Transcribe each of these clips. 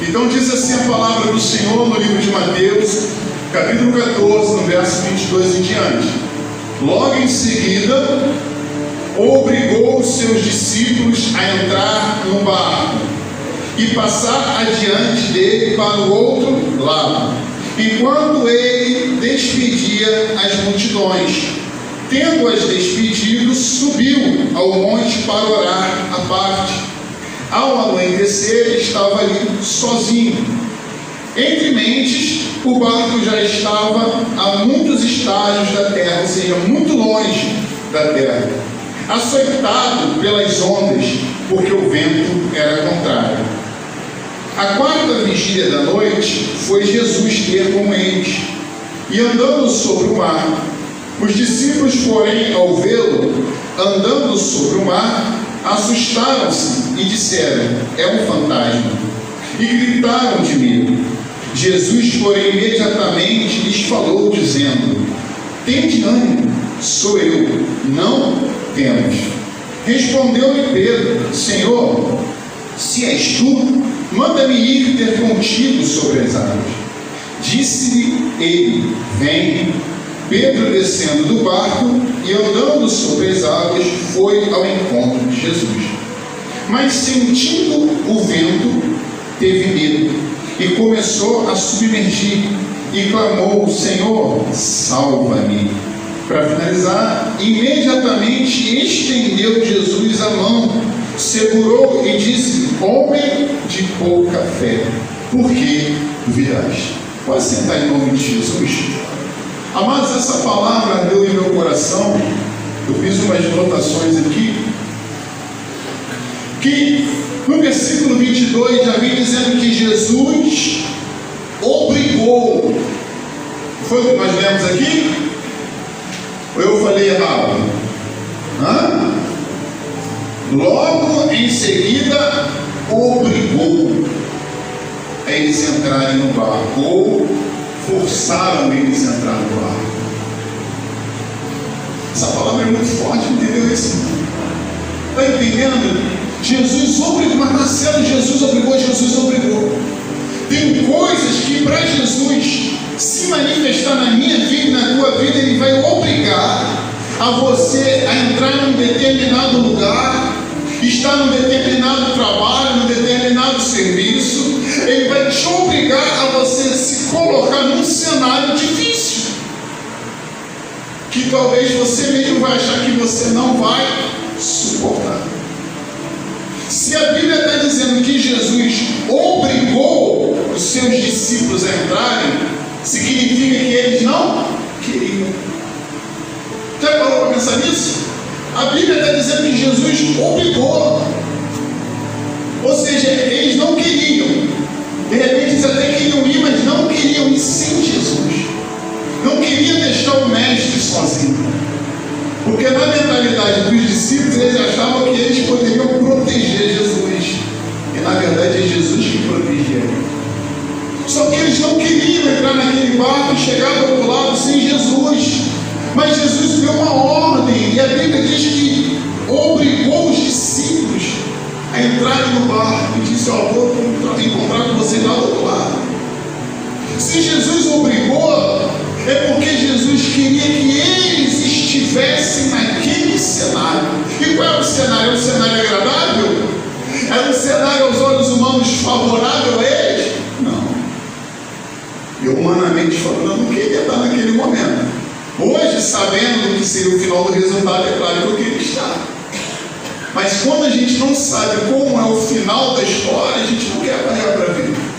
Então diz assim a palavra do Senhor no livro de Mateus, capítulo 14, no verso 22 em diante. Logo em seguida, obrigou os seus discípulos a entrar no barco e passar adiante dele para o outro lado, enquanto ele despedia as multidões. Tendo-as despedido, subiu ao monte para orar à parte. Ao anoitecer, ele estava ali sozinho. Entre mentes, o barco já estava a muitos estágios da terra, ou seja, muito longe da terra, açoitado pelas ondas, porque o vento era contrário. A quarta vigília da noite foi Jesus ter com eles, e andando sobre o mar. Os discípulos, porém, ao vê-lo andando sobre o mar, assustaram-se e disseram: é um fantasma, e gritaram de medo. Jesus, porém, imediatamente lhes falou, dizendo: tende ânimo, sou eu, não temas. Respondeu-lhe Pedro: Senhor, se és tu, manda-me ir ter contigo sobre as águas. Disse-lhe ele: vem. Pedro, descendo do barco e andando sobre as águas, foi ao encontro de Jesus. Mas, sentindo o vento, teve medo e começou a submergir e clamou: Senhor, salva-me. Para finalizar, imediatamente estendeu Jesus a mão, segurou e disse: homem de pouca fé, por que duvidaste? Pode sentar em nome de Jesus. Amados, essa palavra deu em meu coração. Eu fiz umas anotações aqui, que no versículo 22 já vem dizendo que Jesus obrigou. Foi o que nós lemos aqui? Ou eu falei errado? Logo em seguida, obrigou a eles entrarem no barco, ou forçaram eles a entrar no barco. Essa palavra é muito forte, entendeu isso? Está entendendo? Jesus obrigou, mas Marcelo, Jesus obrigou. Tem coisas que para Jesus se manifestar na minha vida e na tua vida, Ele vai obrigar a você a entrar num determinado lugar, estar num determinado trabalho, num determinado serviço. Ele vai te obrigar a você se colocar num cenário difícil, que talvez você mesmo vai achar que você não vai suportar. Se a Bíblia está dizendo que Jesus obrigou os seus discípulos a entrarem, significa que eles não queriam. Já parou para pensar nisso? A Bíblia está dizendo que Jesus obrigou, ou seja, eles não queriam. De repente eles até queriam ir, mas não queriam ir sem Jesus. Não queriam deixar o mestre sozinho. Porque na mentalidade dos discípulos, eles achavam que eles poderiam proteger Jesus. E na verdade é Jesus que protegia ele. Só que eles não queriam entrar naquele barco e chegar do outro lado sem Jesus. Mas Jesus deu uma ordem, e a Bíblia diz que obrigou os discípulos a entrarem no barco e disse: vou encontrar com você lá do outro lado. Se Jesus obrigou, é porque Jesus queria que eles estivessem naquele cenário. E qual era o cenário? Era um cenário agradável? Era um cenário aos olhos humanos favorável a eles? Não. Eu, humanamente falando, eu não queria estar naquele momento. Hoje, sabendo do que seria o final do resultado, é claro que eu queria estar. Mas quando a gente não sabe como é o final da história, a gente não quer carregar para a vida.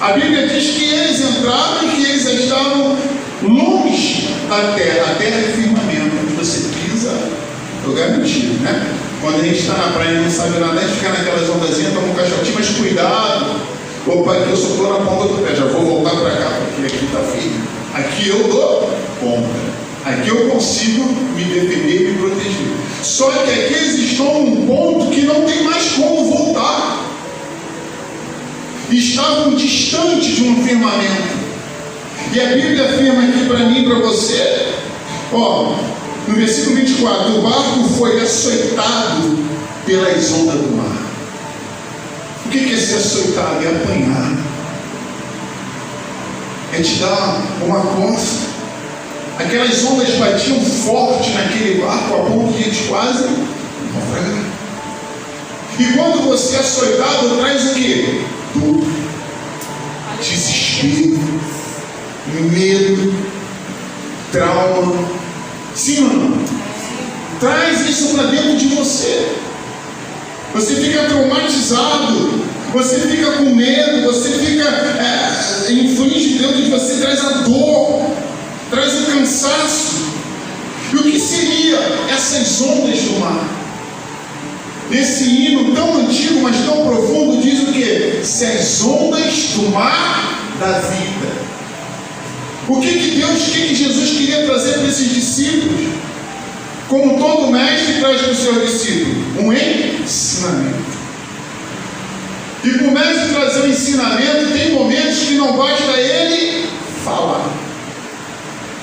A Bíblia diz que eles entraram e que eles estavam longe da terra. A terra é firmamento, onde você pisa, lugar mentido, né? Quando a gente está na praia e não sabe nada, a gente fica naquelas ondazinhas, toma um caixotinho, mas cuidado. Opa, aqui eu só estou na ponta do pé, já vou voltar para cá, porque aqui está firme. Aqui eu dou conta. Aqui eu consigo me defender e me proteger. Só que aqui eles estão num ponto que não tem mais como voltar. Estavam distantes de um firmamento. E a Bíblia afirma aqui para mim e para você, no versículo 24: o barco foi açoitado pelas ondas do mar. O que é ser açoitado? É apanhar. É te dar uma costa. Aquelas ondas batiam forte naquele barco a ponto de eles quase naufragar. E quando você é açoitado, traz o quê? Dor, desespero, medo, trauma. Sim ou não? Traz isso para dentro de você. Você fica traumatizado, você fica com medo, você fica inflige dentro de você, traz a dor, traz o cansaço. E o que seria essas ondas do mar? Nesse hino tão antigo, mas tão profundo, diz o que? Se as ondas do mar da vida. O que Jesus queria trazer para esses discípulos? Como todo mestre traz para o seu discípulo? Um ensinamento. E para o mestre trazer um ensinamento, tem momentos que não basta ele falar.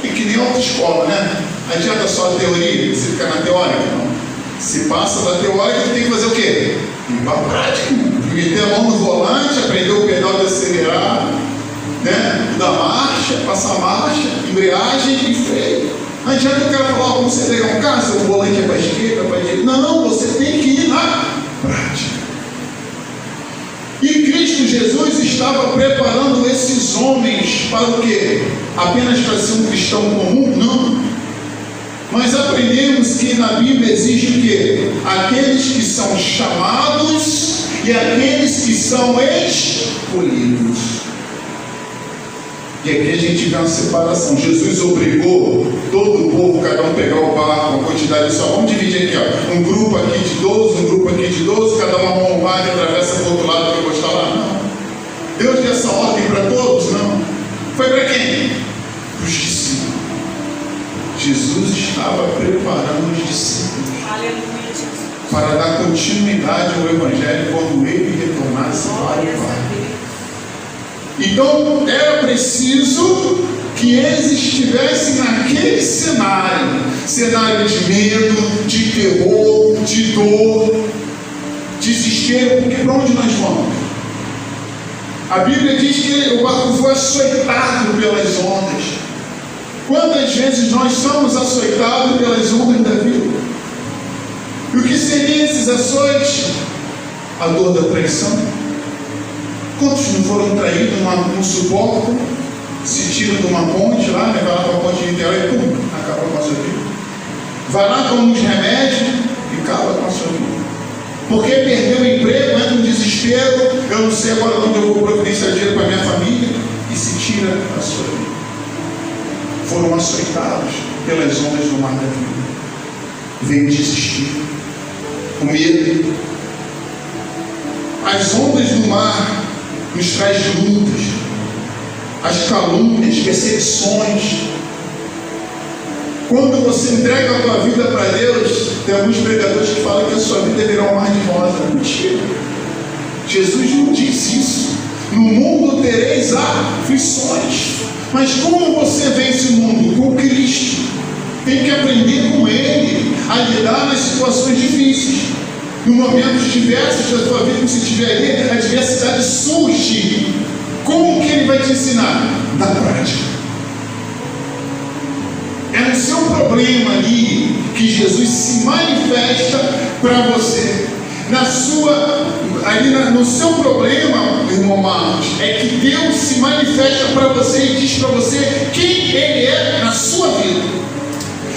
E que nem autoescola, né? Não adianta só a teoria, você fica na teórica, não. Se passa da teórica, você tem que fazer o quê? Ir para a prática. Meter a mão no volante, aprender o pedal de acelerar, né? Da marcha, passar marcha, embreagem e freio. Não adianta o cara falar, como você pegar um carro, seu volante é para a esquerda, para a direita. Não, você tem que ir na prática. E Cristo Jesus estava preparando esses homens para o quê? Apenas para ser um cristão comum? Não. Mas aprendemos que na Bíblia existe o quê? Aqueles que são chamados e aqueles que são escolhidos. E aqui a gente vê uma separação. Jesus obrigou todo o povo, cada um pegar o barco, uma quantidade só. Vamos dividir aqui, ó. Um grupo aqui de 12, um grupo aqui de 12, cada um arruma um barco e atravessa para o outro lado que eu vou estar lá. Não. Deus deu essa ordem para todos? Não. Foi para quem? Para os discípulos. Jesus estava preparando os discípulos. Aleluia, Jesus. Para dar continuidade ao Evangelho quando ele retornasse para o Pai. Então era preciso que eles estivessem naquele cenário de medo, de terror, de dor, desespero, porque para onde nós vamos? A Bíblia diz que o barco foi açoitado pelas ondas. Quantas vezes nós somos açoitados pelas ondas da vida? E o que seriam esses açoites? A dor da traição. Quantos não foram traídos num suporte, se tiram de uma ponte lá, vai lá para a ponte de Niterói e pum, acaba com a sua vida. Vai lá, toma uns remédios e acaba com a sua vida. Porque perdeu o emprego, entra no desespero, eu não sei agora onde eu vou providenciar dinheiro para minha família, e se tira a sua vida. Foram açoitados pelas ondas do mar da vida. Veio o desespero, o medo. As ondas do mar nos traz lutas, as calúnias, perseguições. Quando você entrega a tua vida para Deus, tem alguns pregadores que falam que a sua vida virá um mar de rosa. Mentira. Jesus não diz isso. No mundo tereis aflições. Mas como você vence o mundo? Com Cristo. Tem que aprender com Ele a lidar nas situações difíceis. Em momentos diversos da tua vida, que você estiver ali, a diversidade surge. Como que Ele vai te ensinar? Na prática. É no seu problema ali que Jesus se manifesta para você. No seu problema, irmão Marcos, é que Deus se manifesta para você e diz para você quem Ele é na sua vida.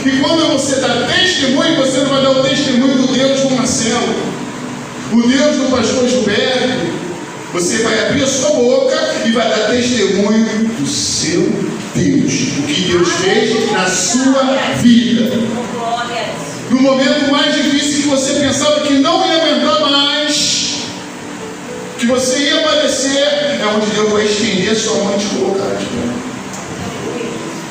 E quando você dá testemunho, você não vai dar o testemunho do Deus do Marcelo, o Deus do pastor Gilberto. Você vai abrir a sua boca e vai dar testemunho do seu Deus, o que Deus fez na sua vida. No momento mais difícil que você pensava que não ia aguentar mais, que você ia padecer, é onde Deus vai estender a sua mão e te colocar de pé.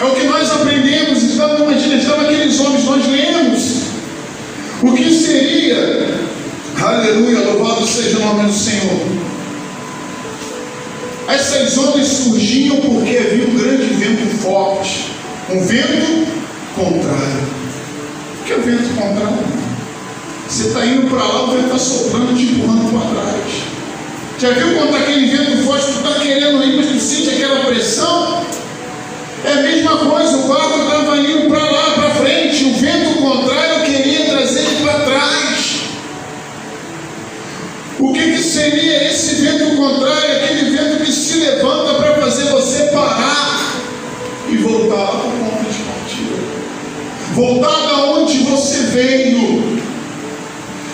É o que nós aprendemos. Então, imagina, estavam aqueles homens, nós lemos o que seria, aleluia, louvado seja o nome do Senhor. Essas ondas surgiam porque havia um grande vento forte, um vento contrário. O que é o vento contrário? Você está indo para lá, o vento está soprando, te empurrando para trás. Já viu quando aquele vento forte, tu está querendo ir, mas tu sente aquela pressão? É a mesma coisa, o barco estava indo para lá, para frente, o vento contrário queria trazer ele para trás. O que seria esse vento contrário? Aquele vento que se levanta para fazer você parar e voltar para o ponto de partida. Voltar da onde você veio.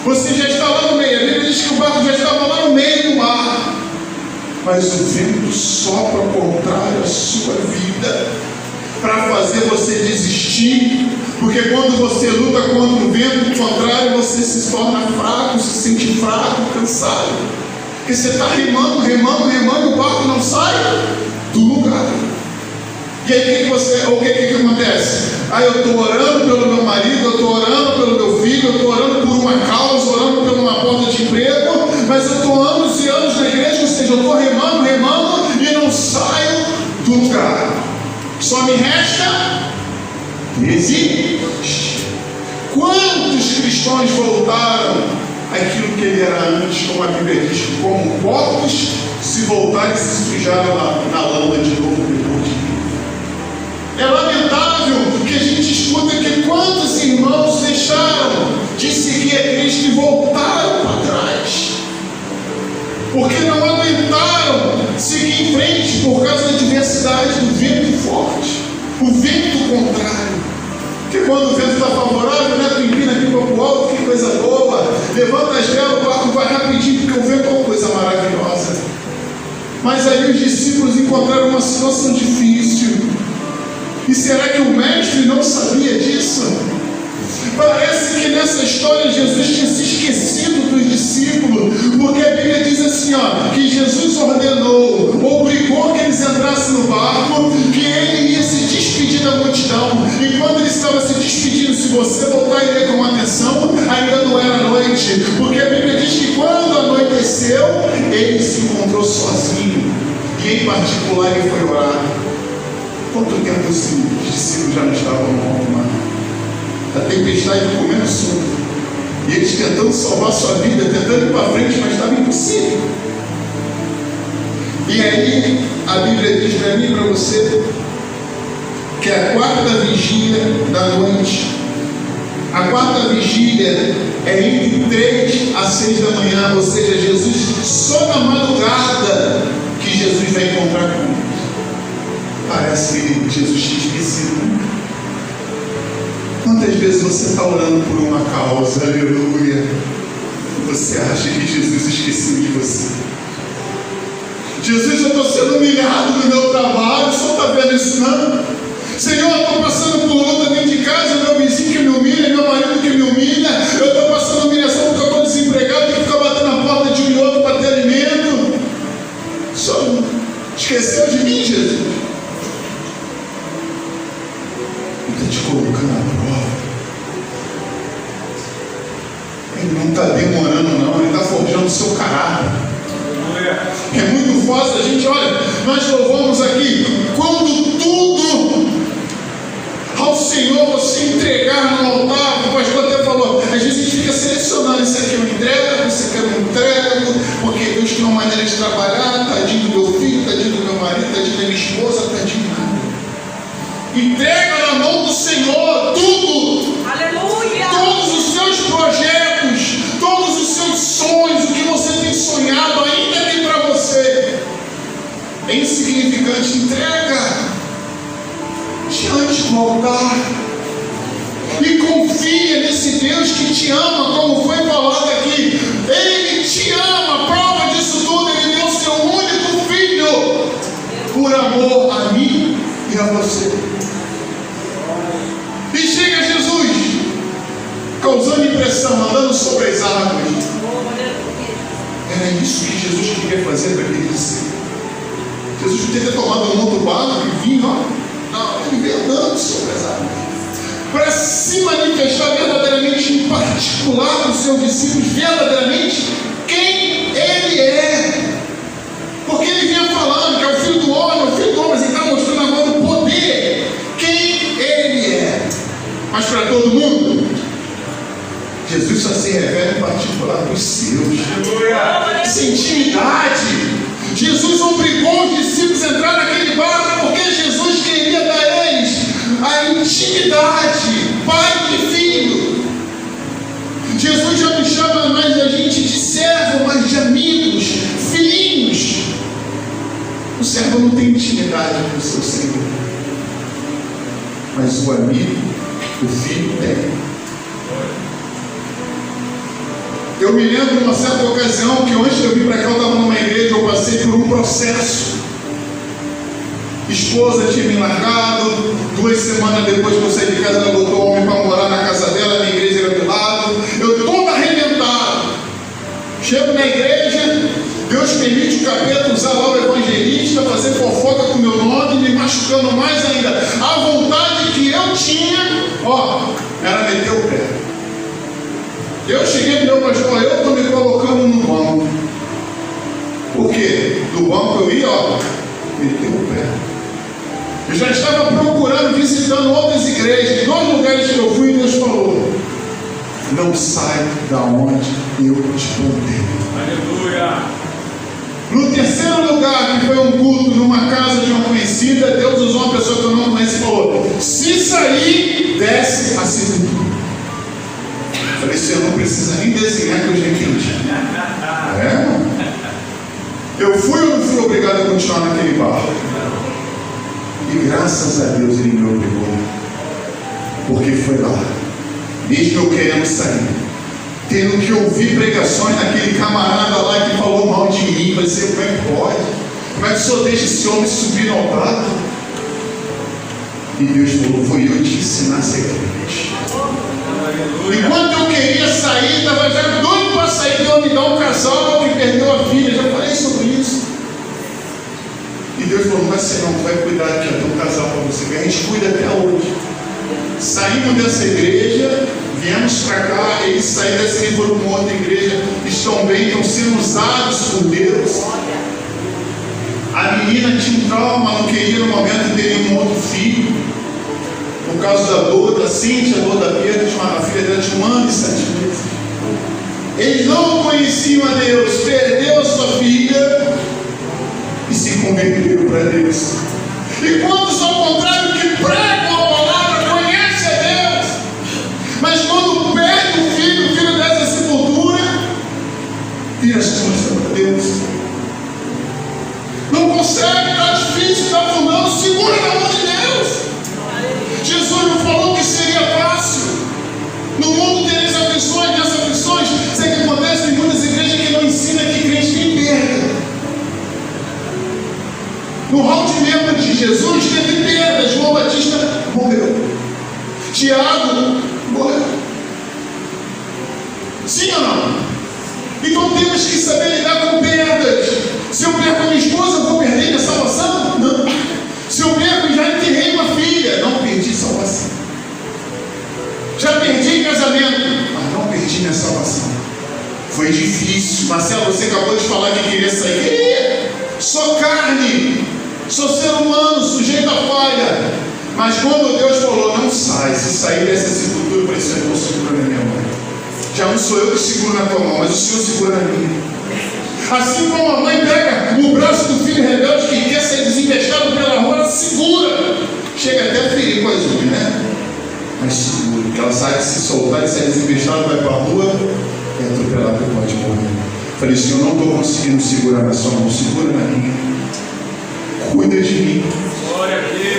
Você já está lá no meio. A Bíblia diz que o barco já estava lá no meio do mar. Mas o vento sopra contrário à sua vida para fazer você desistir. Porque quando você luta contra o vento contrário, você se torna fraco, se sente fraco, cansado. Porque você está remando, e o barco não sai do lugar. E aí o que acontece? Eu estou orando pelo meu marido, eu estou orando pelo meu filho, eu estou orando por uma causa, orando por uma porta de emprego, mas eu estou anos e anos na igreja, ou seja, eu estou remando e não saio do lugar. Só me resta desistir. Quantos cristãos voltaram àquilo que ele era antes, como a Bíblia diz, como porcos, se voltaram e se sujaram na lama de novo depois de mim? É lamentável que a gente escuta que quantos irmãos deixaram de seguir a Cristo e voltaram para trás, porque não aguentaram seguir em frente por causa da adversidade do vento forte, o vento contrário. Porque quando o vento está favorável, né, tu empina aqui para o alto, que coisa boa, levanta as velas, o barco vai rapidinho, porque o vento é uma coisa maravilhosa. Mas aí os discípulos encontraram uma situação difícil. E será que o mestre não sabia disso? Parece que nessa história Jesus tinha se esquecido dos discípulos, porque a Bíblia diz assim, que Jesus ordenou, obrigou que eles entrassem no barco, que ele ia se despedir da multidão. E quando ele estava se despedindo, se você voltar e ler com atenção, ainda não era noite, porque a Bíblia diz que quando anoiteceu, ele se encontrou sozinho, e em particular ele foi orar. Quanto tempo os discípulos já não estavam no alto mar? A tempestade começou. E eles tentando salvar sua vida, tentando ir para frente, mas estava impossível. E aí, a Bíblia diz para mim e para você que a quarta vigília da noite, a quarta vigília é entre 3 a 6 da manhã, ou seja, Jesus, só na madrugada que Jesus vai encontrar com eles. Parece que Jesus tinha esquecido. Quantas vezes você está orando por uma causa, aleluia, e você acha que Jesus esqueceu de você? Jesus, eu estou sendo humilhado no meu trabalho, o senhor está vendo isso não? Senhor, eu estou passando por luta dentro de casa, meu vizinho que me humilha, meu marido que me humilha, eu estou passando humilhação porque eu estou desempregado, tenho que ficar batendo na porta de um e outro para ter alimento. O senhor esqueceu de mim, Jesus? Te colocando à prova. Ele não está demorando não, ele está forjando o seu caráter. É muito fácil a gente, olha, nós louvamos aqui, quando tudo ao Senhor você entregar no altar, o pastor até falou, às vezes a gente fica selecionando, isso aqui eu entrego, isso aqui eu não entrego, porque Deus tem uma maneira de trabalhar, tadinho do meu filho, tadinho do meu marido, tadinho da minha esposa, tadinho de nada. Entrega na mão do Senhor tudo. Aleluia. Todos os seus projetos, todos os seus sonhos, o que você tem sonhado, ainda que para você é insignificante, entrega diante do altar e confia nesse Deus que te ama, como foi falado aqui. Ele te ama, prova disso tudo. Ele deu seu único filho por amor a mim e a você. E chega Jesus causando impressão, andando sobre as águas. Era isso que Jesus queria fazer para aquele discípulo. Jesus podia ter tomado um outro barco e vinho, não, ele veio andando sobre as águas para se manifestar verdadeiramente, em particular para os seus discípulos, verdadeiramente quem ele é. Porque ele vinha falando que é o filho do homem, mas ele está mostrando agora o poder, quem ele é. Mas para todo mundo, Jesus só só se revela em particular para os seus. Essa intimidade. Jesus obrigou os discípulos a entrar naquele barco porque Jesus queria dar a eles a intimidade, pai e filho. Jesus já não chama mais a gente de servo, mas de amigos, filhinhos. O servo não tem intimidade com o seu Senhor, mas o amigo, o filho tem. Eu me lembro de uma certa ocasião que antes de eu vir para cá, eu estava numa igreja, eu passei por um processo. Esposa tinha me largado, 2 semanas depois que eu saí de casa, ela botou o homem para morar na casa dela, na igreja era do lado. Eu todo arrebentado. Chego na igreja, Deus permite o capeta usar lá o evangelista, fazer fofoca com o meu nome, me machucando mais ainda. A vontade que eu tinha, era meter o pé. Eu cheguei no meu pastor, eu estou me colocando no banco. Por quê? Do banco eu ia, meter o pé. Eu já estava procurando, visitando outras igrejas, em 2 lugares que eu fui, e Deus falou: não sai da onde eu te plantei. Aleluia! No 3º lugar, que foi um culto numa casa de uma conhecida, Deus usou uma pessoa que eu não conheço e falou: se sair, desce a sepultura. Eu falei: você não precisa nem desenhar que eu já entendi. Mano? Eu fui ou não fui obrigado a continuar naquele barco? E graças a Deus ele me obrigou, porque foi lá, mesmo eu querendo sair, tendo que ouvir pregações daquele camarada lá que falou mal de mim. Vai dizer: como é que pode? Como é que o senhor deixa esse homem subir no altar? E Deus falou: foi eu te ensinar a ser crente. Enquanto eu queria sair, estava já doido para sair, Deus me dá um casal que perdeu a filha. Já falei sobre isso. E Deus falou: não vai ser não, tu vai cuidar aqui, tem um casal para você. A gente cuida até hoje. Saímos dessa igreja, viemos para cá, eles saíram dessa e foram para uma outra igreja, estão bem, estão sendo usados por Deus. A menina tinha um trauma, não queria no momento ter um outro filho, por causa da dor da Cíntia, a dor da Pedro, a filha dela tinha 1 ano e 7 meses. Eles não conheciam a Deus, perdeu a sua filha e se converteram para Deus. E quantos ao contrário que pregam a palavra, conhecem a Deus, mas quando perde o filho dessa sepultura, vira as costas para Deus. Não consegue, está difícil, está afundando, segura na mão de Deus. Jesus não falou que seria fácil. No mundo tereis aflições, nessas aflições. Sabe o que acontece? Tem muitas igrejas que não ensinam que crente tem perda. No hall de membros de Jesus teve perda. João Batista morreu. Tiago morreu. Sim ou não? Então temos que saber lidar com perdas. Se eu perco a minha esposa, eu vou perder minha salvação? Não. Se eu perco e já enterrei uma filha, não perdi salvação. Já perdi casamento, mas não perdi minha salvação. Foi difícil. Marcelo, você acabou de falar que queria sair. Sou carne, sou ser humano, sujeito a falha. Mas quando Deus falou: não sai, se sair dessa sepultura, eu falei: Senhor, eu seguro na minha mão. Já não sou eu que seguro na tua mão, mas o Senhor segura na minha. Assim como a mãe pega o braço do filho rebelde que quer ser desinvestado pela rua, ela segura. Chega até a ferir com as unhas, né? Mas segura, porque ela sabe que se soltar e ser desinvestado, vai para a rua e atropelado e pode morrer. Falei: Senhor, não estou conseguindo segurar na sua mão, segura na minha. Cuida de mim.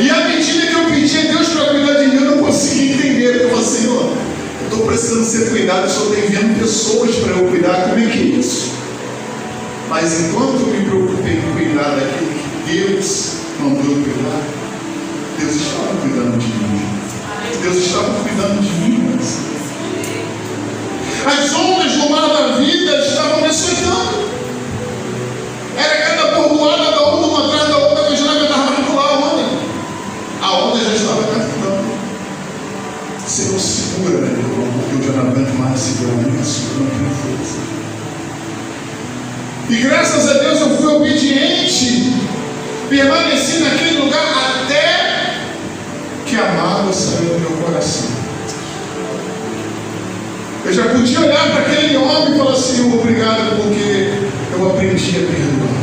E à medida que eu pedi a Deus para cuidar de mim, eu não consegui entender. Porque eu falei: Senhor, eu estou precisando ser cuidado, eu só estou enviando pessoas para eu cuidar. Como é que é isso? Mas enquanto eu me preocupei em cuidar daquilo que Deus mandou eu cuidar, Deus estava cuidando de mim. Deus estava cuidando de mim. As ondas do mar da vida estavam me açoitando. Era cada bordoada da onda, uma atrás da outra, que eu já não aguentava pular a onda. A onda já estava captando. Você não segura, né, irmão? Porque eu já não aguento mais segurar a minha força. E graças a Deus eu fui obediente, permaneci naquele lugar até que a mágoa saiu do meu coração. Eu já podia olhar para aquele homem e falar: Senhor, obrigado porque eu aprendi a perdoar.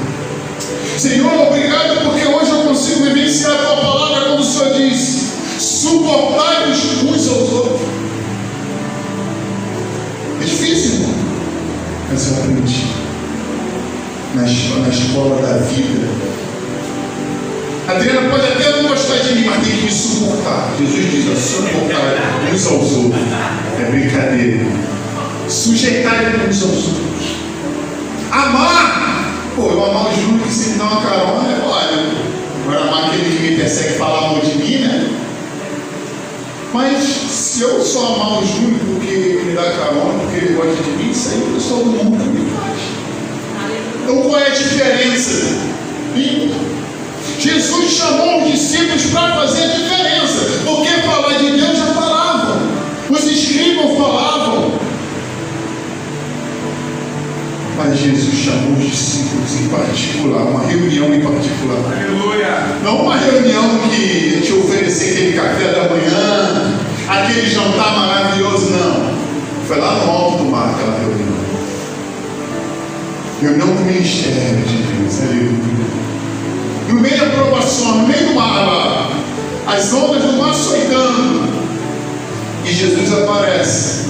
Senhor, obrigado porque hoje eu consigo vivenciar a tua palavra quando o Senhor diz: suportai-vos uns aos outros. É difícil, irmão, mas eu aprendi na escola da vida. A Adriana pode até não gostar de mim, mas tem que me suportar. Jesus diz: suportar uns aos outros. É brincadeira. Sujeitar uns aos outros. Amar. Pô, eu amar o Júnior que se me dá uma carona, olha. Agora amar aquele que me persegue e fala mal de mim, né? Mas se eu só amar o Júnior porque ele me dá carona, porque ele gosta de mim, isso aí o pessoal do mundo também faz. Então qual é a diferença? Jesus chamou os discípulos para fazer a diferença, porque falar de Deus já falavam, os escribas falavam, mas Jesus chamou os discípulos em particular, uma reunião em particular. Aleluia! Não uma reunião que te oferecer aquele café da manhã, aquele jantar maravilhoso, não. Foi lá no alto do mar aquela reunião. Reunião do ministério de Deus, aleluia. No meio da provação, no meio do mar lá, as ondas do mar açoitando, e Jesus aparece.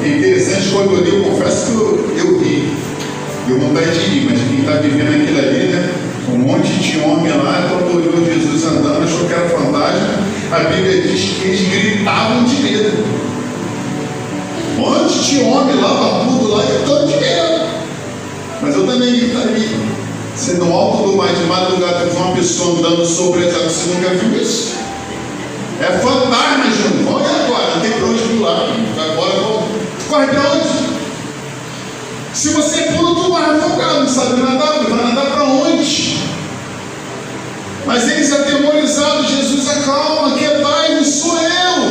É interessante, quando eu li, eu confesso que eu ri. Eu não vontade de rir, mas quem está vivendo aquilo ali, né? Um monte de homem lá, quando olhou Jesus andando, achou que era fantasma. A Bíblia diz que eles gritavam de medo. Um monte de homem lá, barbudo lá, gritando de medo. Mas eu também gritaria. Você no alto do mar de madrugada vê uma pessoa andando sobre as águas, você nunca viu isso? É fantasma, Júnior. Olha agora, não tem para onde pular. Agora corre para onde? Se você pula do mar afogado, não sabe nadar, vai nadar para onde? Mas eles atemorizados, Jesus acalma, quietai-vos, sou eu.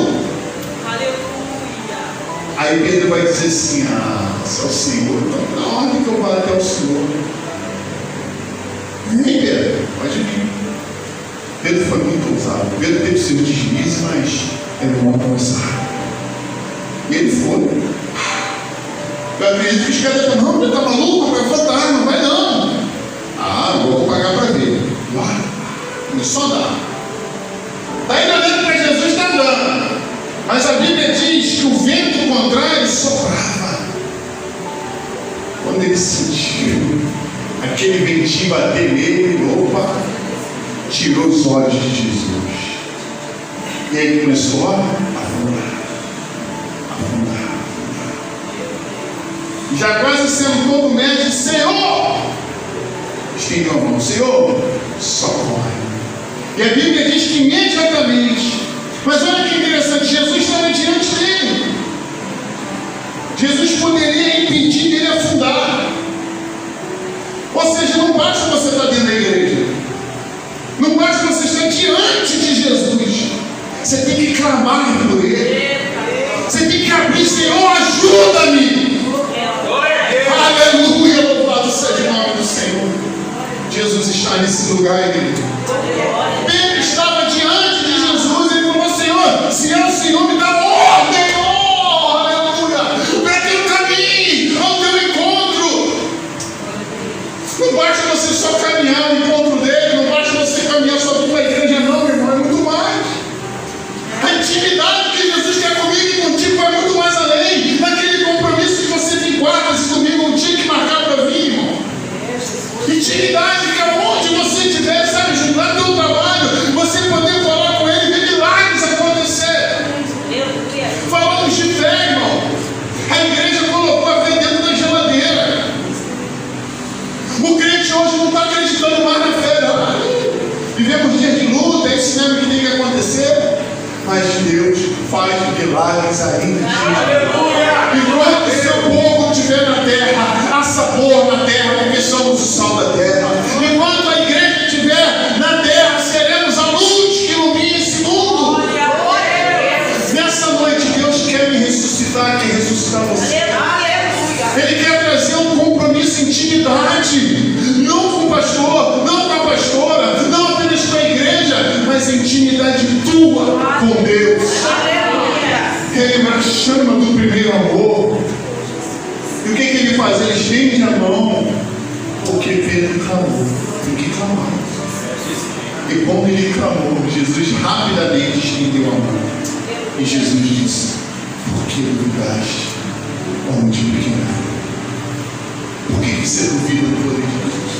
Aleluia. Aí Pedro vai dizer assim: se é o Senhor, então na ordem que eu vou até o Senhor. Vem, Pedro, pode vir. Pedro foi muito ousado. Pedro teve seu deslize, mas ele não alcançar. E ele foi. Eu acredito que os caras falam: não, ele está maluco, vai fantasma, não vai não. Vou pagar para ver. Lá, começou a andar. Daí olhando para Jesus, está andando. Mas a Bíblia diz que o vento contrário soprava. Quando ele sentiu aquele ventinho bater nele, tirou os olhos de Jesus. E aí ele começou a afundar. Já quase sentou no médico: Senhor, estendeu a mão, Senhor, socorre. E a Bíblia diz que imediatamente, mas olha que interessante, Jesus estava diante dele. Jesus poderia impedir dele afundar. Ou seja, não basta você estar dentro da igreja, não basta você estar diante de Jesus, você tem que clamar por ele, você tem que abrir: Senhor, ajuda-me. Aleluia, louvado seja o nome do Senhor. Jesus está nesse lugar, igreja. Pedro estava diante de Jesus, ele falou: Senhor, se é o Senhor, me dá ordem, aleluia, para que eu caminhe ao teu encontro. Não basta você só caminhar ao encontro dele, não basta você caminhar só para a igreja, não, meu irmão, é muito mais. A intimidade que Jesus quer comigo e contigo vai muito mais além daquele compromisso que você tem quartas e domingo, um dia que marcar para vir, irmão. Intimidade que aonde você estiver, sabe, lá no teu trabalho, você poder falar com ele e ver milagres acontecer. Falamos de fé, irmão. A igreja colocou a fé dentro da geladeira. O crente hoje não está acreditando mais na fé, não. Vivemos dias de luta, é isso mesmo que tem que acontecer. Mas Deus faz milagres ainda. Aleluia! Enquanto o seu povo estiver na terra, há sabor na terra, porque somos o sal da terra. Enquanto a igreja estiver na terra, seremos a luz que ilumina esse mundo. Nessa noite, Deus quer me ressuscitar, quer ressuscitar você. Ele quer trazer um compromisso, intimidade, não com o pastor, não com a pastora, não apenas com a igreja, mas intimidade tua com Deus. Relembrar a chama do primeiro amor. mas ele estende a mão, porque Pedro clamou. Tem que clamar. E quando ele clamou, Jesus rapidamente estendeu a mão. E Jesus disse: por que duvidaste, homem de pequena fé? Por que você duvida do poder de Jesus?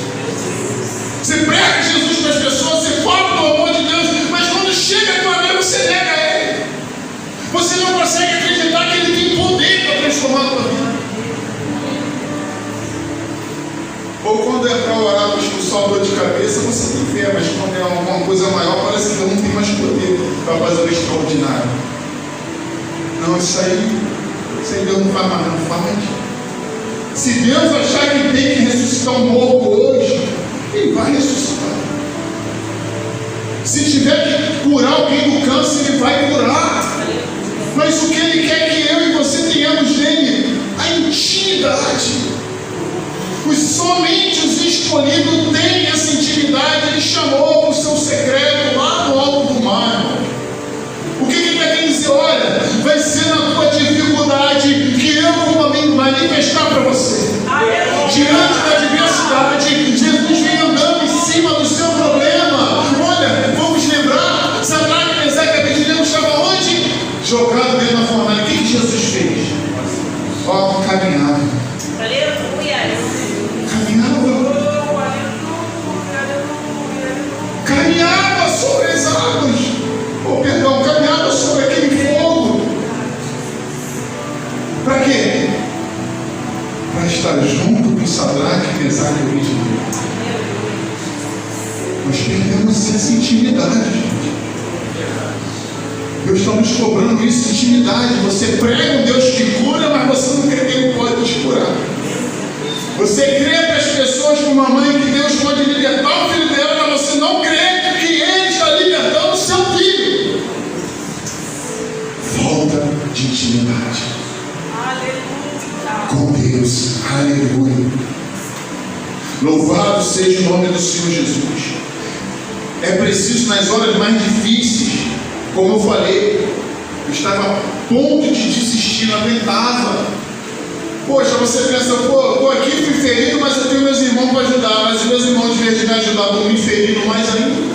Você prega Jesus para as pessoas, você fala do amor de Deus, mas quando chega a tua vez, você nega Ele. Você não consegue acreditar que Ele tem poder para transformar a tua vida. Ou quando é para orar para expulsar a dor de cabeça, você tem fé, mas quando é alguma coisa maior, parece que Deus não tem mais poder para fazer o extraordinário. Não, isso aí Deus não faz mais, não faz. Se Deus achar que tem que ressuscitar um morto hoje, Ele vai ressuscitar. Se tiver que curar alguém do câncer, Ele vai curar. Mas o que Ele quer que eu e você tenhamos nele? A intimidade. Somente os escolhidos têm essa intimidade. Ele chamou para o seu secreto lá no alto do mar. O que Ele quer dizer? Olha, vai ser na tua dificuldade que eu vou manifestar para você. Diante da adversidade, Jesus vem andando em cima do seu problema. Olha, vamos lembrar, Sadraque, Mesaque e Abednego estavam onde? Jogado dentro da fornalha. O que Jesus fez? Caminhava. Caminhava sobre as águas. Caminhava sobre aquele fogo. Para quê? Para estar junto com Sadraque, Mesaque e Abednego. Nós perdemos essa intimidade, gente. Deus está nos cobrando isso, intimidade. Você prega um Deus que cura, mas você não crê que Ele pode te curar. Você crê para as pessoas, para uma mãe, que Deus pode libertar o filho dela, mas você não crê que Ele está libertando o seu filho. Falta de intimidade. Com Deus. Aleluia. Louvado seja o nome do Senhor Jesus. É preciso nas horas mais difíceis, como eu falei, eu estava a ponto de desistir, não aguentava. Poxa, você pensa, estou aqui, fui ferido, mas eu tenho meus irmãos para ajudar. Mas os meus irmãos, de vez de me ajudar, vão me ferindo mais ainda.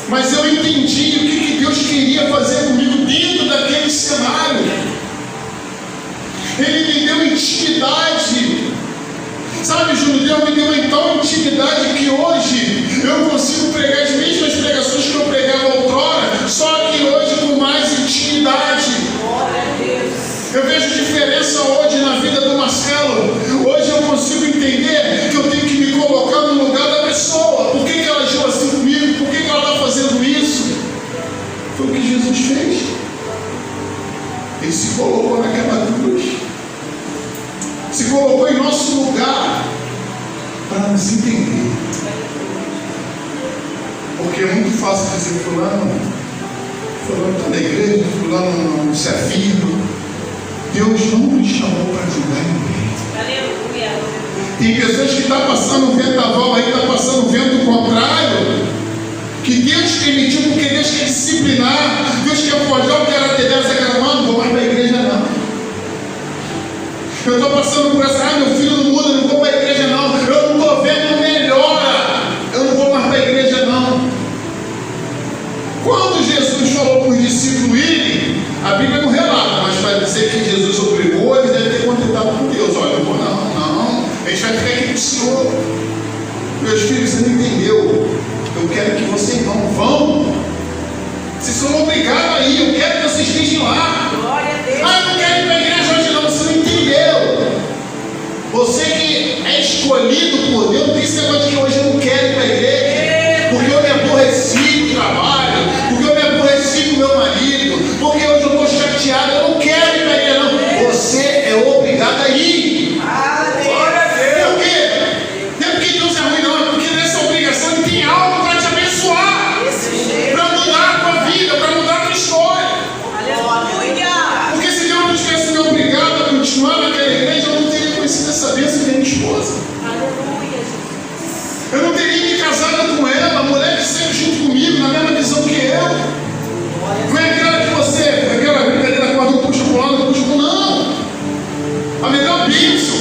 Mas eu entendi o que Deus queria fazer comigo dentro daquele cenário. Ele me deu intimidade. Sabe, Júnior, Deus me deu então intimidade que hoje eu consigo pregar as mesmas pregações que eu pregava outrora, só que hoje com mais intimidade. Eu vejo diferença hoje na vida do Marcelo. Hoje eu consigo entender que eu tenho que me colocar no lugar da pessoa. Por que ela agiu assim comigo? Por que ela está fazendo isso? Foi o que Jesus fez. Ele se colocou naquela cruz. Se colocou em nosso lugar para nos entender. Porque é muito fácil dizer: fulano está na igreja, fulano não se afirma. Deus não nos chamou para julgar ninguém. Aleluia. Tem pessoas que estão passando um vendaval aí, está passando um vento contrário, que Deus permitiu, porque Deus quer disciplinar, Deus quer forjar o caráter dela. Você quer, não vou mais para a igreja não. Eu estou passando por essa, meu filho não muda, não vou para a igreja não. Eu não estou vendo melhora, eu não vou mais para a igreja não. Quando Jesus falou para os discípulos irem, a Bíblia não relata, mas para dizer que Jesus obrigou, ele deve ter contentado com Deus. Olha, eu vou não, a gente vai ficar aqui com o Senhor. Meus filhos, você não entendeu. Eu quero que vocês vão. Vocês são obrigados a ir, eu quero que vocês estejam lá. Glória a Deus. Eu não quero ir para a igreja hoje não, você não entendeu. Você que é escolhido por Deus, não tem esse negócio de que hoje eu não quero ir para a igreja, porque eu me aborreci do trabalho, porque eu me aborreci do meu marido, porque hoje eu estou chateado, eu não quero ir para a igreja não. Você é obrigado a ir. Glória a Deus. Por quê? Não é porque Deus é ruim não, é porque nessa obrigação ele tem algo para te abençoar, para mudar a tua vida, para mudar a tua história. Aleluia. Porque se Deus não tivesse me obrigado a continuar naquela igreja, eu não teria conhecido essa bênção da minha esposa. Aleluia. Eu não teria me casado com ela, a mulher que sempre junto comigo, na mesma visão que eu. Não é aquela que você, aquela brincadeira com a puxa para o lado, puxa para o não. A melhor bênção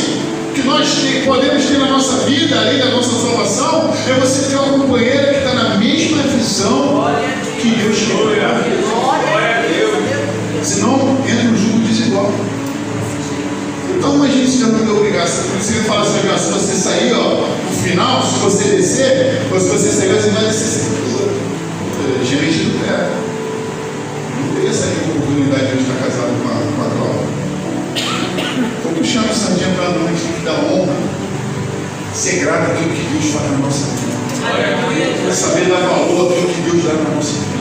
nós podemos ter na nossa vida, além da nossa salvação, é você ter uma companheira que está na mesma visão que Deus quer. Senão entra no jugo desigual. Então imagine se já não deu obrigação. Você fala assim, se você sair, no final, se você descer, ou se você sair, você vai descer gerente do prédio. Não teria essa oportunidade de estar casado com a Cláudia. Estou puxando essa sardinha para a gente tem que dar honra, ser grato àquilo que Deus faz na nossa vida. Saber dar valor àquilo que Deus dá na nossa vida.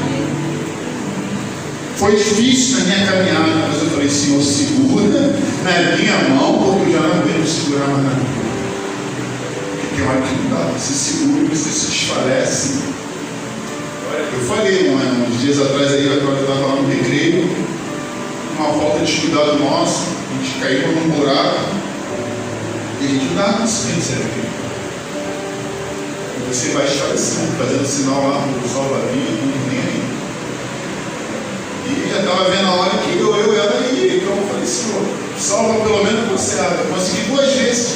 Foi difícil na minha caminhada, mas eu falei, Senhor, segura na minha mão, porque eu já não devo segurar mais na minha. Porque tem hora que não dá, você segura e você se desfalece. Eu falei, uns dias atrás aí, eu estava lá no recreio, uma falta de cuidado nosso, a gente caiu num buraco e a gente não dá consciência daquilo. E você vai esfalecendo, fazendo sinal lá no salva-vidas, não nem aí. E já estava vendo a hora que eu era aí, então eu falei, Senhor, salva pelo menos você. Eu consegui 2 vezes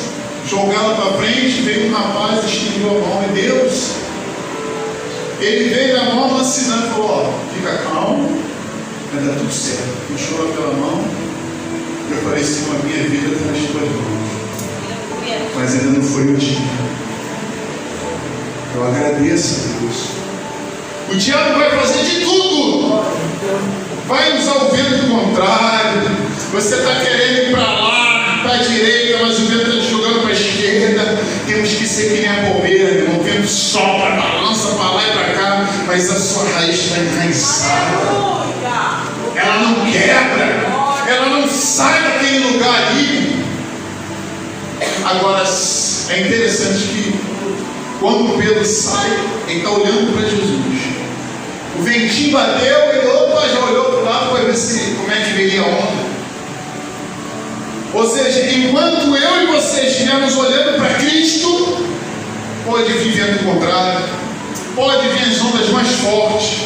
jogar ela para frente, veio um rapaz, estendeu a mão, e Deus, ele veio na mão assinando e falou, fica calmo, vai dar tudo certo. Puxou ela pela mão, eu falei, Senhor, a minha vida está nas tuas mãos. Mas ainda não foi o dia. Eu agradeço a Deus. O diabo vai fazer de tudo. Vai usar o vento contrário. Você está querendo ir para lá, para a direita, mas o vento está te jogando para a esquerda. Temos que ser que nem a palmeira, irmão. O vento sopra, balança para lá e para cá, mas a sua raiz está enraizada. Ela não quebra. Ela não sai daquele lugar ali. Agora, é interessante que quando Pedro sai, ele está olhando para Jesus. O ventinho bateu, ele já olhou para o lado para ver como é que viria a onda. Ou seja, enquanto eu e você estivermos olhando para Cristo, pode vir vento contrário, pode vir as ondas mais fortes,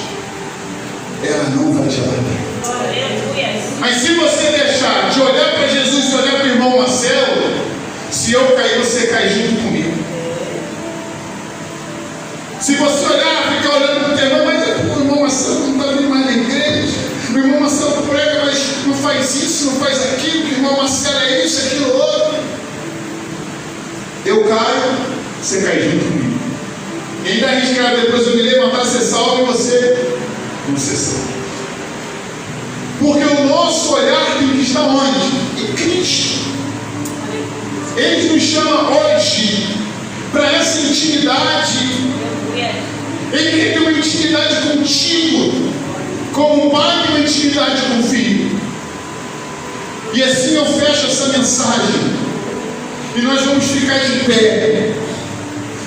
ela não vai te abater. Mas se você deixar de olhar para Jesus e olhar para o irmão Marcelo, se eu cair, você cai junto comigo. Se você olhar, ficar olhando para o teu irmão, mas o irmão Marcelo não está vindo mais na igreja, o irmão Marcelo prega, mas não faz isso, não faz aquilo, o irmão Marcelo é isso, aquilo, outro. Eu caio, você cai junto comigo. E ainda arriscar depois eu me levantar, você salva e você salva. Porque o nosso olhar tem que estar onde? Em Cristo. Ele nos chama hoje para essa intimidade. Ele quer ter uma intimidade contigo, como um pai tem uma intimidade com o filho. E assim eu fecho essa mensagem. E nós vamos ficar de pé.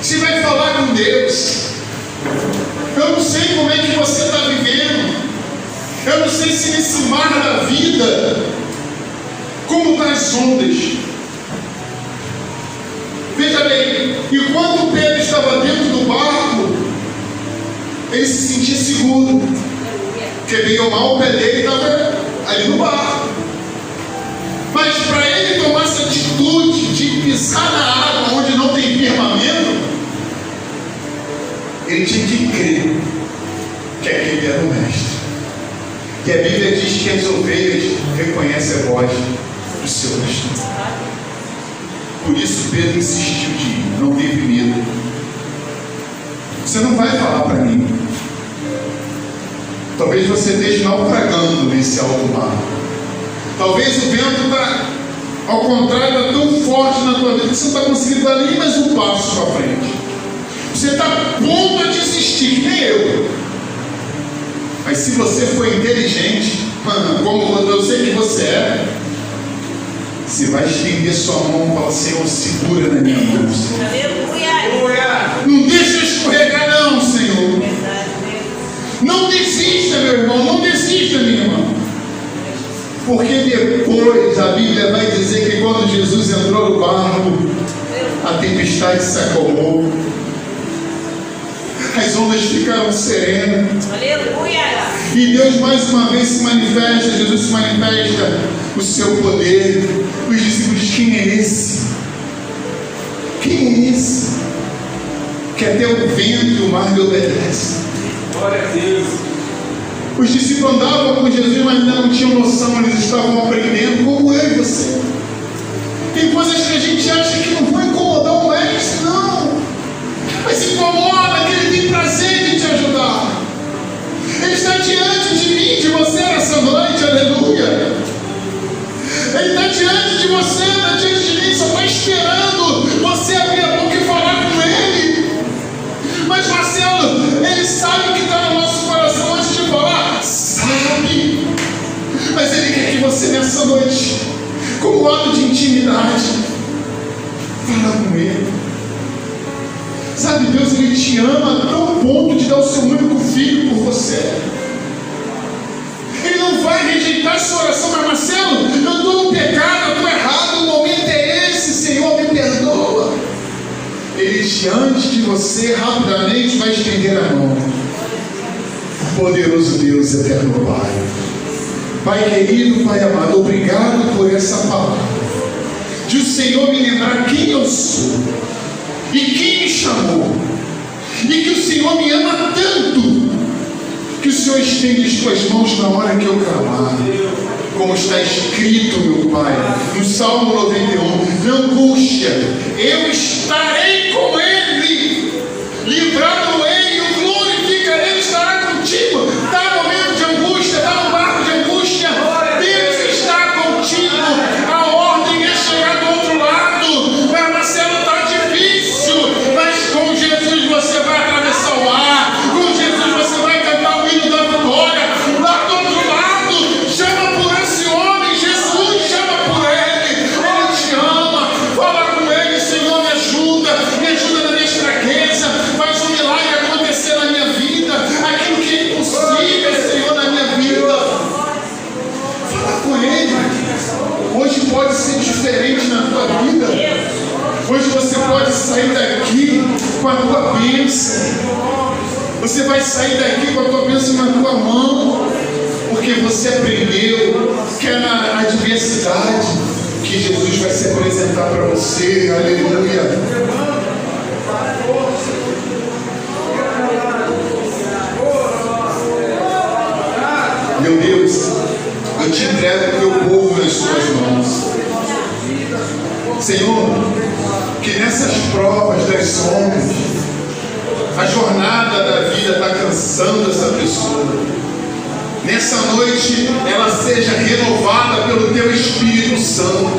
Você vai falar com Deus. Eu não sei como é que você está vivendo. Eu não sei se nesse mar da vida, como estão as ondas. Veja bem, enquanto Pedro estava dentro do barco, ele se sentia seguro. Porque bem ou mal o pé dele estava ali no barco. Mas para ele tomar essa atitude de pisar na água onde não tem firmamento, ele tinha que crer que aquele era o mestre. Que a Bíblia diz que as ovelhas reconhecem a voz do seu pastor. Por isso Pedro insistiu de ir, não teve medo. Você não vai falar para mim. Talvez você esteja naufragando nesse alto mar. Talvez o vento está, ao contrário, está tão forte na tua vida que você não está conseguindo dar nem mais um passo para frente. Você está a ponto de desistir, que nem eu. Mas se você for inteligente, como eu sei que você é, você vai estender sua mão e falar, Senhor, segura na minha mão. Aleluia! Não deixa eu escorregar não, Senhor. Não desista, meu irmão, não desista, minha irmã. Porque depois a Bíblia vai dizer que quando Jesus entrou no barco, a tempestade se acalmou. As ondas ficaram serenas. Aleluia! E Deus mais uma vez se manifesta, Jesus se manifesta o seu poder. Os discípulos, quem é esse? Quem é esse que até o vento e o mar lhe obedecem? Glória a Deus. Os discípulos andavam com Jesus, mas ainda não tinham noção, eles estavam aprendendo, como eu e você. Tem coisas que a gente acha que não vão incomodar o mestre, não. Mas incomoda, que ele tem prazer em te ajudar. Ele está diante de mim, de você nessa noite, aleluia. Ele está diante de você, está diante de mim, só está esperando você abrir a boca e falar com ele. Mas Marcelo, ele sabe o que está no nosso coração antes de falar? Sabe. Mas ele quer que você nessa noite, como ato de intimidade, fala com ele. Sabe, Deus, ele te ama a tal ponto de dar o seu único filho por você. Ele não vai rejeitar a sua oração, mas Marcelo, eu estou no pecado, eu estou errado, o momento é esse, Senhor, me perdoa. Ele diante de você rapidamente vai estender a mão. Poderoso Deus, eterno Pai. Pai querido, Pai amado, obrigado por essa palavra. De o Senhor me lembrar quem eu sou e quem me chamou. E que o Senhor me ama tanto que o Senhor estende as tuas mãos na hora que eu clamar. Como está escrito, meu Pai, no Salmo 91, na angústia, eu estarei com Ele, livrá-lo-ei, o glorificarei, Ele estará contigo. Dá momento de angústia, dá um barco de angústia, Deus está contigo. A ordem é chegar do outro lado. Mas Marcelo, está difícil, mas com Jesus você vai atravessar o ar, com Jesus você vai cantar o hino da vitória. Lá do outro lado, chama por esse homem, Jesus, chama por ele. Ele te ama, fala com ele, Senhor, me ajuda na minha fraqueza, faz um milagre acontecer na minha vida, aquilo que é impossível, Senhor, na minha vida. Fala com ele. Hoje pode ser diferente na tua vida. Hoje você pode sair daqui com a tua bênção. Você vai sair daqui com a tua bênção na tua mão, porque você aprendeu que é na adversidade que Jesus vai se apresentar para você. Aleluia. Meu Deus, eu te entrego o teu povo nas tuas mãos. Senhor, que nessas provas das sombras, a jornada da vida está cansando essa pessoa. Nessa noite, ela seja renovada pelo teu Espírito Santo.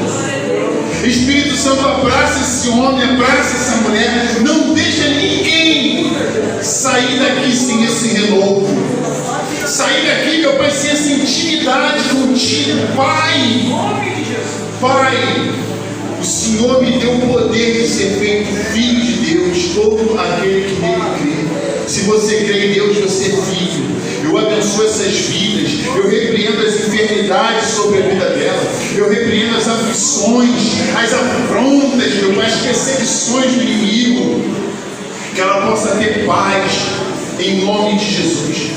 Espírito Santo, abraça esse homem, abraça essa mulher. Não deixa ninguém sair daqui sem esse renovo. Sair daqui, meu Pai, sem essa intimidade contigo. Pai, o Senhor me deu o poder de ser feito filho de Deus, todo aquele que nele crê. Se você crê em Deus, você é filho. Eu abençoo essas vidas, eu repreendo as enfermidades sobre a vida dela, eu repreendo as aflições, as afrontas, meu Pai, as perseguições do inimigo. Que ela possa ter paz em nome de Jesus.